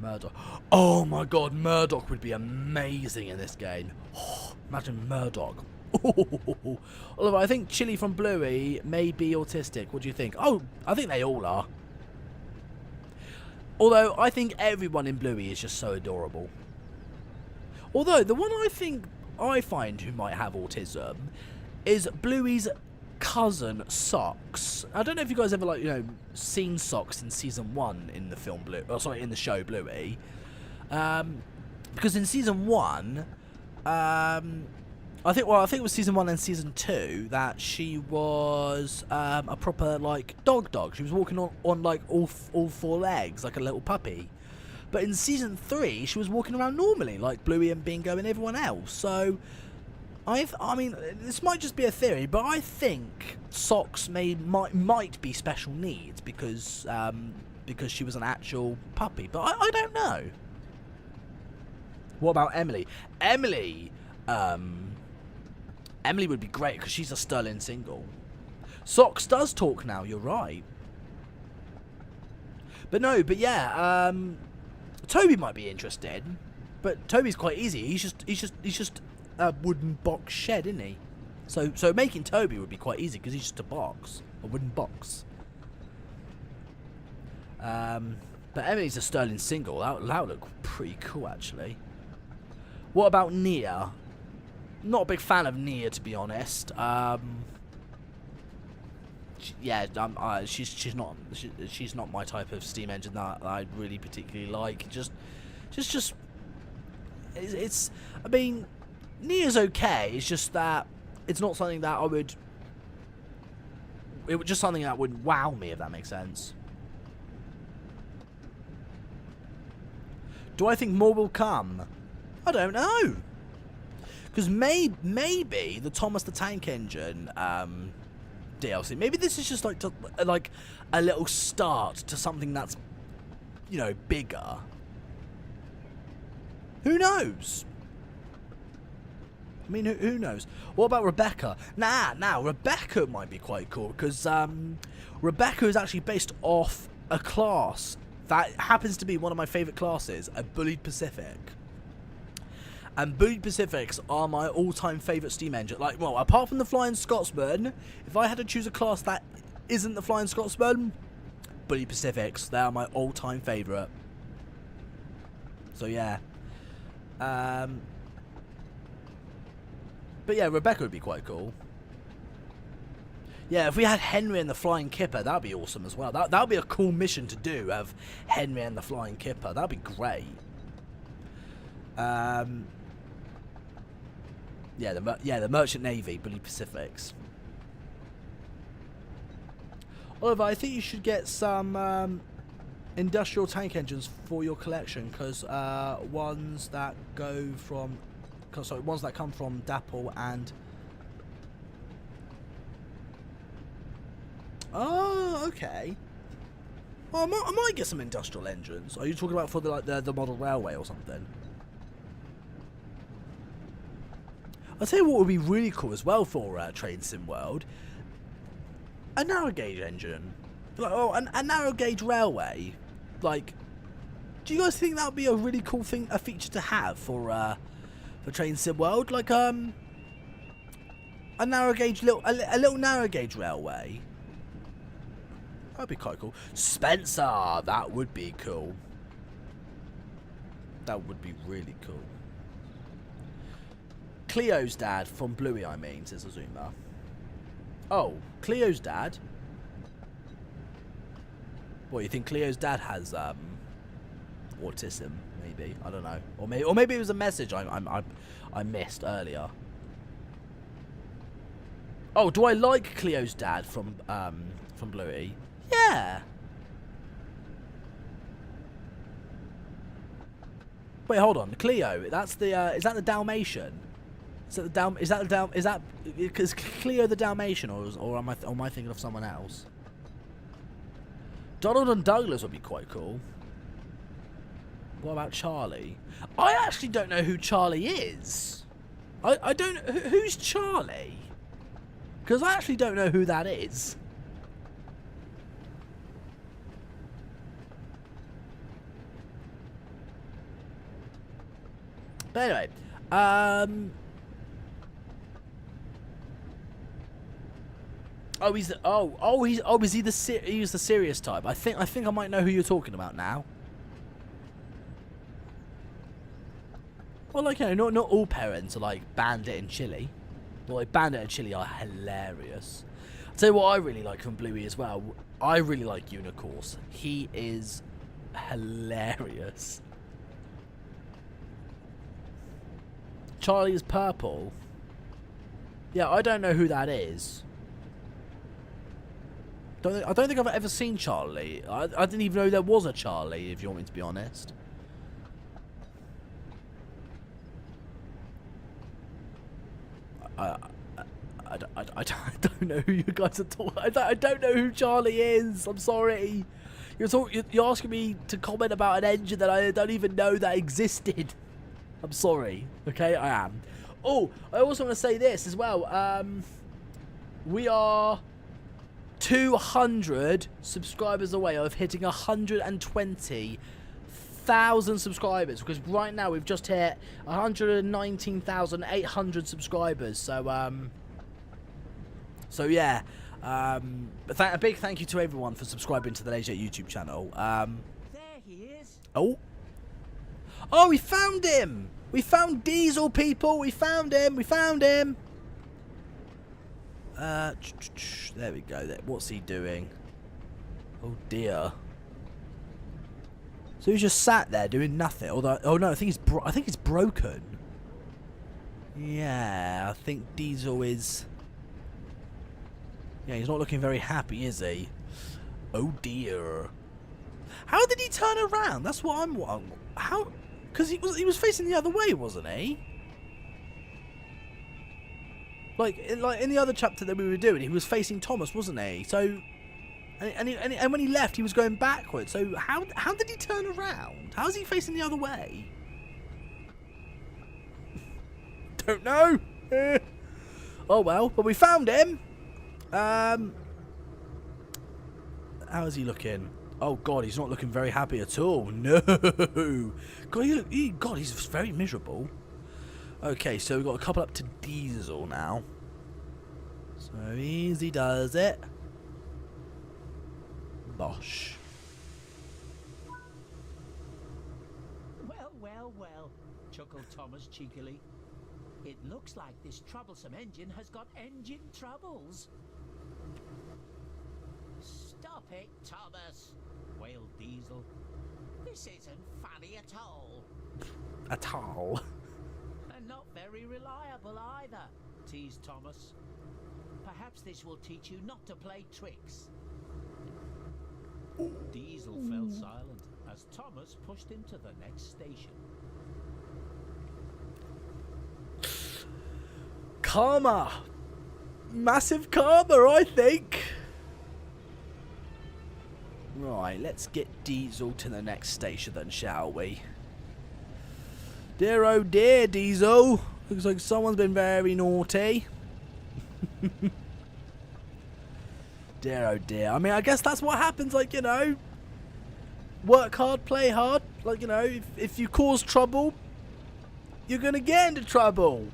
Murdoch. Oh my god, Murdoch would be amazing in this game. Oh, imagine Murdoch. Oliver, I think Chili from Bluey may be autistic. What do you think? Oh, I think they all are. Although, I think everyone in Bluey is just so adorable. Although, the one I find who might have autism is Bluey's cousin, Socks. I don't know if you guys ever, like, you know, seen Socks in season 1 in the film Blue. Oh, sorry, in the show Bluey. Because in season 1, I think it was season 1 and season 2 that she was a proper like dog. She was walking on like all 4 legs like a little puppy. But in season 3, she was walking around normally like Bluey and Bingo and everyone else. So I mean, this might just be a theory, but I think Socks might be special needs because she was an actual puppy. But I don't know. What about Emily? Emily would be great because she's a sterling single. Socks does talk now. You're right. But yeah. Toby might be interested, but Toby's quite easy. He's just a wooden box shed, isn't he? So making Toby would be quite easy because he's just a wooden box. But Emily's a sterling single. That would look pretty cool, actually. What about Nia? Not a big fan of Nia, to be honest. She's not my type of steam engine that I really particularly like. It's. I mean, Nia's okay. It's just that it's not something that I would. It was just something that would wow me, if that makes sense. Do I think more will come? I don't know. Because maybe the Thomas the Tank Engine DLC, maybe this is just like a little start to something that's, you know, bigger. Who knows? I mean, who knows? What about Rebecca? Now Rebecca might be quite cool because Rebecca is actually based off a class that happens to be one of my favourite classes, a Bullied Pacific. And Bullied Pacifics are my all-time favourite steam engine. Like, well, apart from the Flying Scotsman, if I had to choose a class that isn't the Flying Scotsman, Bullied Pacifics, they are my all-time favourite. So, yeah. But, yeah, Rebecca would be quite cool. Yeah, if we had Henry and the Flying Kipper, that would be awesome as well. That would be a cool mission to do, of Henry and the Flying Kipper. That would be great. Yeah, the Merchant Navy, Bullied Pacifics. Oliver, I think you should get some industrial tank engines for your collection, because ones that come from Dapple and. Oh, okay. Oh, I might get some industrial engines. Are you talking about for the model railway or something? I'll tell you what would be really cool as well for Train Sim World. A narrow gauge engine. Like, a narrow gauge railway. Like, do you guys think that would be a really cool thing, a feature to have for Train Sim World? Like a narrow gauge a little narrow gauge railway. That'd be quite cool. Spencer, that would be cool. That would be really cool. Cleo's dad from Bluey, I mean, says Azuma. Oh, Cleo's dad? What, you think Cleo's dad has autism? Maybe, I don't know. Or maybe it was a message I missed earlier. Oh, do I like Cleo's dad from Bluey? Yeah. Wait, hold on. Cleo. That's the. Is that the Dalmatian? Is that Cleo the Dalmatian, or am I thinking of someone else? Donald and Douglas would be quite cool. What about Charlie? I actually don't know who Charlie is. I don't. Who's Charlie? Because I actually don't know who that is. But anyway, oh, he's the, is he the serious type? I think I might know who you're talking about now. Well, like, you know, not all parents are like Bandit and Chili. Well, like Bandit and Chili are hilarious. I'll tell you what I really like from Bluey as well. I really like Unicorse. He is hilarious. Charlie is purple. Yeah, I don't know who that is. I don't think I've ever seen Charlie. I didn't even know there was a Charlie, if you want me to be honest. I don't know who you guys are talking. I don't know who Charlie is. I'm sorry. You're asking me to comment about an engine that I don't even know that existed. I'm sorry. Okay, I am. Oh, I also want to say this as well. We are 200 subscribers away of hitting 120,000 subscribers, because right now we've just hit 119,800 subscribers. So yeah, a big thank you to everyone for subscribing to the LaZeR YouTube channel. There he is. Oh, we found him. We found Diesel, people. We found him. There we go. What's he doing? Oh dear. So he's just sat there doing nothing. Although, oh no, I think he's broken. Yeah, I think Diesel is. Yeah, he's not looking very happy, is he? Oh dear. How did he turn around? That's what I'm. How? Because he was facing the other way, wasn't he? Like in the other chapter that we were doing, he was facing Thomas, wasn't he? So, and when he left, he was going backwards. So how did he turn around? How is he facing the other way? Don't know. Oh well, but we found him. How is he looking? Oh god, he's not looking very happy at all. No. God, he's very miserable. Okay, so we've got a couple up to Diesel now. So easy does it. Bosh. Well, chuckled Thomas cheekily. It looks like this troublesome engine has got engine troubles. Stop it, Thomas, wailed Diesel. This isn't funny at all. At all. And not very reliable either, teased Thomas. Perhaps this will teach you not to play tricks. Diesel fell silent as Thomas pushed him to the next station. Karma. Massive karma, I think. Right, let's get Diesel to the next station then, shall we? Dear oh dear, Diesel. Looks like someone's been very naughty. Dear oh dear. I mean, I guess that's what happens, like, you know. Work hard, play hard. Like, you know, if you cause trouble, you're going to get into trouble.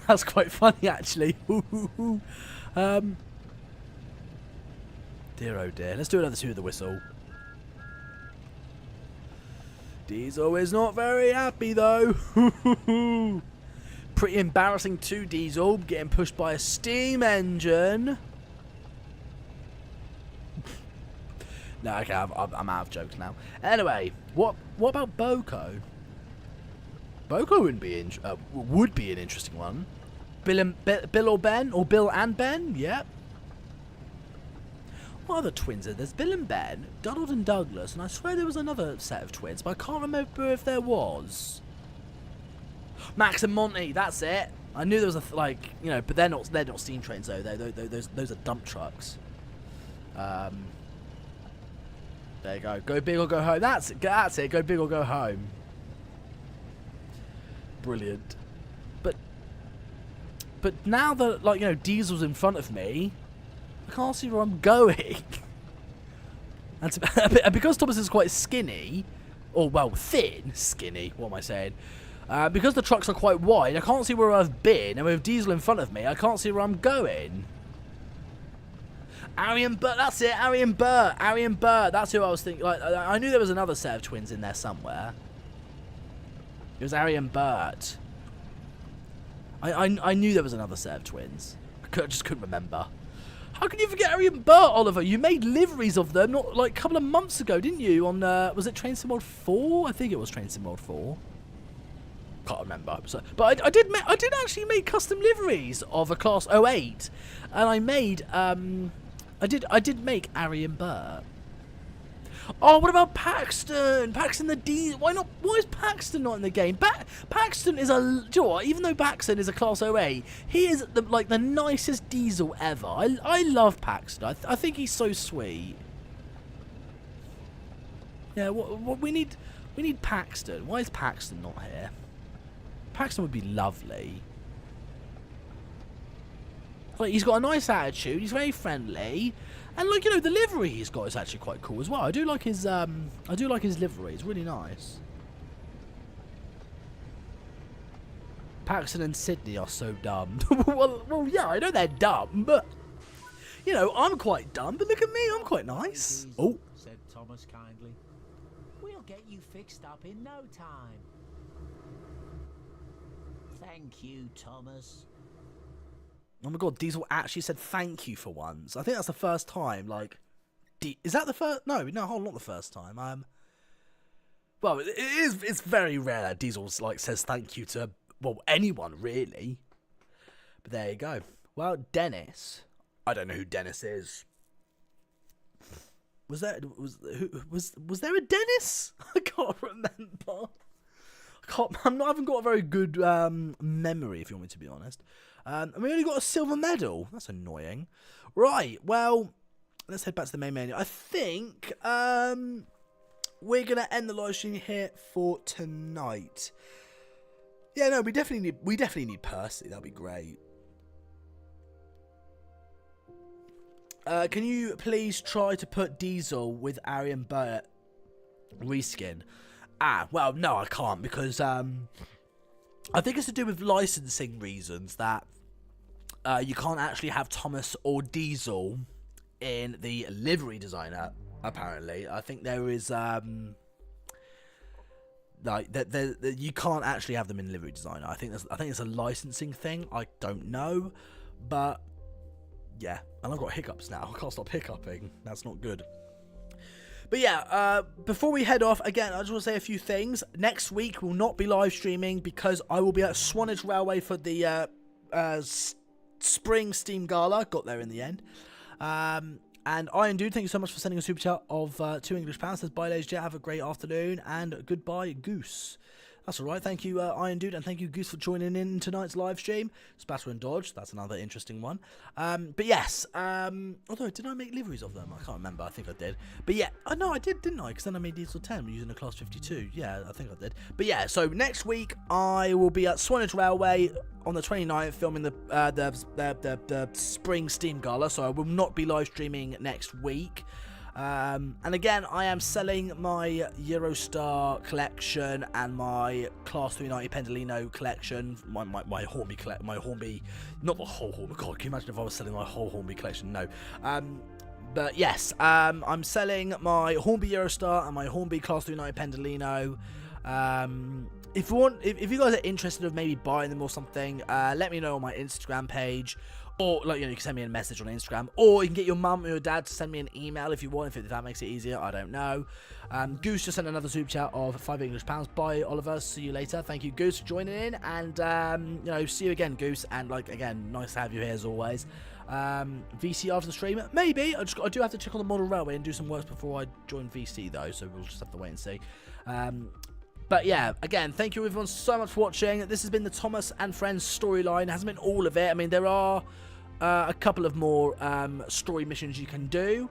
That's quite funny, actually. Dear oh dear. Let's do another two of the whistle. Diesel is not very happy, though. Pretty embarrassing too, Diesel, getting pushed by a steam engine. No, okay, I'm out of jokes now. Anyway, what about Boko? Boko would be an interesting one. Bill or Ben, or Bill and Ben, yep. What other twins are there? There's Bill and Ben, Donald and Douglas, and I swear there was another set of twins, but I can't remember if there was. Max and Monty, that's it. I knew there was but they're not steam trains though. Those are dump trucks. There you go. Go big or go home. That's it. Go big or go home. Brilliant. But now that Diesel's in front of me, I can't see where I'm going. And because Thomas is quite skinny, or well, thin, skinny. What am I saying? Because the trucks are quite wide, I can't see where I've been, and with Diesel in front of me, I can't see where I'm going. Arian Burt, that's it, Arian Burt, that's who I was thinking. I knew there was another set of twins in there somewhere. It was Arian Burt. I knew there was another set of twins. I just couldn't remember. How can you forget Arian Burt, Oliver? You made liveries of them not a couple of months ago, didn't you? On was it Train Sim World 4? I think it was Train Sim World 4. Can't remember. But I did actually make custom liveries of a Class 08, and I made I did make Arian Burt. Oh, what about Paxton? Paxton the Diesel. Why not? Why is Paxton not in the game? Paxton is a. Do you know what? Even though Paxton is a Class 08, he is the nicest Diesel ever. I love Paxton. I think he's so sweet. Yeah. What we need Paxton. Why is Paxton not here? Paxton would be lovely. He's got a nice attitude. He's very friendly. And the livery he's got is actually quite cool as well. I do like his livery. It's really nice. Paxton and Sydney are so dumb. well, yeah, I know they're dumb, but I'm quite dumb. But look at me, I'm quite nice. Oh, said Thomas kindly. We'll get you fixed up in no time. Thank you, Thomas. Oh my god, Diesel actually said thank you for once. I think that's the first time, is that the first? No, hold on, not the first time. Well, it's very rare that Diesel, says thank you to, anyone, really. But there you go. Well, Dennis. I don't know who Dennis is. Was there a Dennis? I can't remember. I haven't got a very good memory, if you want me to be honest. And we only got a silver medal. That's annoying. Right, well, let's head back to the main menu. I think we're going to end the live stream here for tonight. Yeah, no, we definitely need Percy. That'd be great. Can you please try to put Diesel with Arian Burt reskin? Well, no, I can't, because I think it's to do with licensing reasons that you can't actually have Thomas or Diesel in the livery designer, apparently. I think there is you can't actually have them in livery designer. I think it's a licensing thing. I don't know, but yeah, and I've got hiccups now. I can't stop hiccuping. That's not good. But yeah, before we head off, again, I just want to say a few things. Next week will not be live streaming because I will be at Swanage Railway for the Spring Steam Gala. Got there in the end. And Iron Dude, thank you so much for sending a super chat of £2 English. Says bye, LaZeR. Have a great afternoon, and goodbye, Goose. That's alright, thank you Iron Dude, and thank you Goose for joining in tonight's live stream. Spatter and Dodge, that's another interesting one. But yes, although, did I make liveries of them? I can't remember, I think I did. But yeah, no, I did, didn't I? Because then I made Diesel 10 using a Class 52. Yeah, I think I did. But yeah, so next week I will be at Swanage Railway on the 29th filming the Spring Steam Gala, so I will not be live streaming next week. And again, I am selling my Eurostar collection and my Class 390 Pendolino collection, my Hornby, not the whole Hornby. God, can you imagine if I was selling my whole Hornby collection? No. But yes, I'm selling my Hornby Eurostar and my Hornby Class 390 Pendolino. If you guys are interested of maybe buying them or something, let me know on my Instagram page. Or, you can send me a message on Instagram. Or you can get your mum or your dad to send me an email if you want, if that makes it easier. I don't know. Goose just sent another super chat of £5 English. Bye, Oliver. See you later. Thank you, Goose, for joining in. And, see you again, Goose. And, again, nice to have you here as always. VC after the stream? Maybe. I do have to check on the model railway and do some work before I join VC though, so we'll just have to wait and see. But yeah, again, thank you everyone so much for watching. This has been the Thomas and Friends storyline. It hasn't been all of it. I mean, there are a couple of more story missions you can do.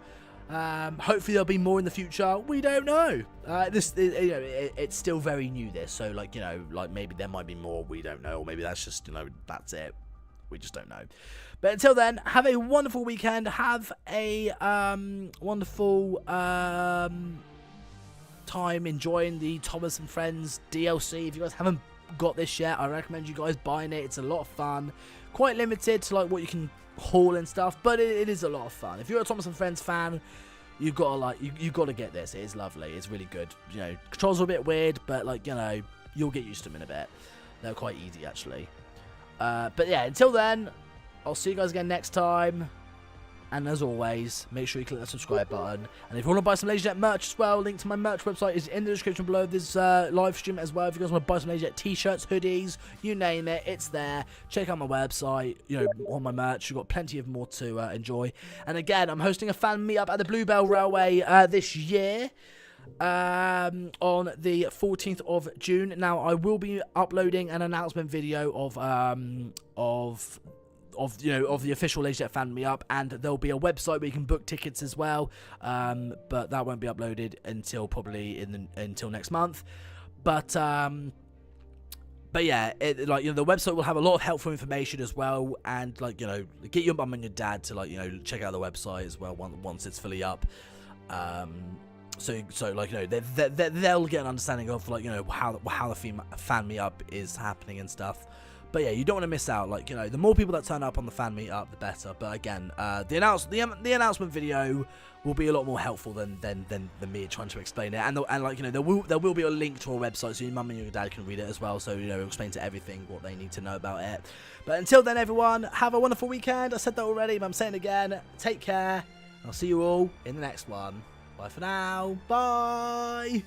Hopefully there'll be more in the future. We don't know. It's still very new, this, so like, you know, like maybe there might be more. We don't know, or maybe that's just, you know, that's it. We just don't know. But until then, have a wonderful weekend. Have a wonderful time enjoying the Thomas and Friends DLC. If you guys haven't got this yet, I recommend you guys buying it. It's a lot of fun. Quite limited to like what you can haul and stuff, but it is a lot of fun. If you're a Thomas and Friends fan, you've got to like you got to get this. It is lovely. It's really good. You know, controls are a bit weird, but like, you know, you'll get used to them in a bit. They're quite easy actually. But yeah, until then, I'll see you guys again next time. And as always, make sure you click that subscribe button. And if you want to buy some LaZeR merch as well, link to my merch website is in the description below this live stream as well. If you guys want to buy some LaZeR t-shirts, hoodies, you name it, it's there. Check out my website, you know, on my merch. You've got plenty of more to enjoy. And again, I'm hosting a fan meetup at the Bluebell Railway this year. On the 14th of June. Now, I will be uploading an announcement video of the official LaZeR fan meetup, and there'll be a website where you can book tickets as well, but that won't be uploaded until probably until next month. But yeah, like, you know, the website will have a lot of helpful information as well, and like, you know, get your mum and your dad to, like, you know, check out the website as well once it's fully up. So like, you know, they'll get an understanding of, like, you know, how the fan meetup is happening and stuff. But yeah, you don't want to miss out. Like, you know, the more people that turn up on the fan meetup, the better. But again, the announcement video will be a lot more helpful than me trying to explain it. And like, you know, there will be a link to our website so your mum and your dad can read it as well. So, you know, it'll explain to everything what they need to know about it. But until then, everyone, have a wonderful weekend. I said that already, but I'm saying it again. Take care. I'll see you all in the next one. Bye for now. Bye.